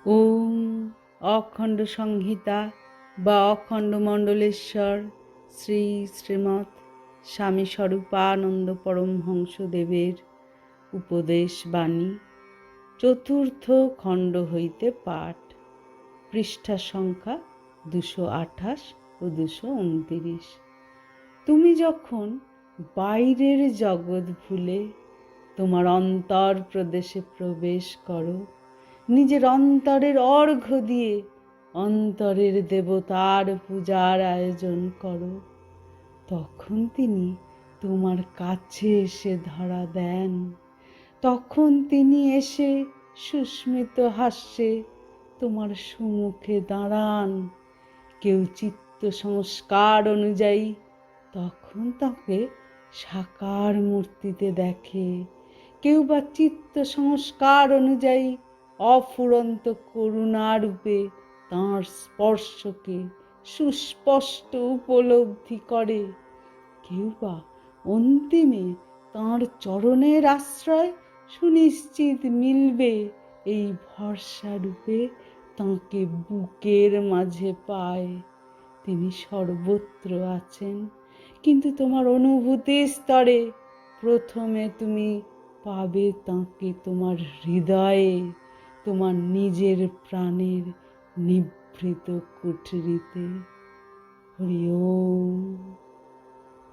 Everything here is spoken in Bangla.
ওম অখণ্ড সংহিতা বা অখণ্ড মণ্ডলেশ্বর শ্রী শ্রীমৎ স্বামী স্বরূপানন্দ পরমহংসদেবের উপদেশ বাণী চতুর্থ খণ্ড হইতে পাঠ, পৃষ্ঠা সংখ্যা 228 ও 229। তুমি যখন বাইরের জগৎ ভুলে তোমার অন্তর প্রদেশে প্রবেশ করো, নিজের অন্তরের অর্ঘ্য দিয়ে অন্তরের দেবতার পূজার আয়োজন করো, তখন তিনি তোমার কাছে এসে ধরা দেন। তখন তিনি এসে সুস্মিত হাস্যে তোমার সম্মুখে দাঁড়ান। কেউ চিত্ত সংস্কার অনুযায়ী তখন তাকে সাকার মূর্তিতে দেখে, কেউ বা চিত্ত সংস্কার অনুযায়ী অফুরন্ত করুণারূপে তাঁর স্পর্শকে সুস্পষ্ট উপলব্ধি করে, কেউ বা অন্তিমে তাঁর চরণের আশ্রয় সুনিশ্চিত মিলবে এই ভরসারূপে তাঁকে বুকের মাঝে পায়। তিনি সর্বত্র আছেন, কিন্তু তোমার অনুভূতির স্তরে প্রথমে তুমি পাবে তাঁকে তোমার হৃদয়ে, তোমার নিজের প্রাণের নিভৃত কুঠরিতে। হরি ওম।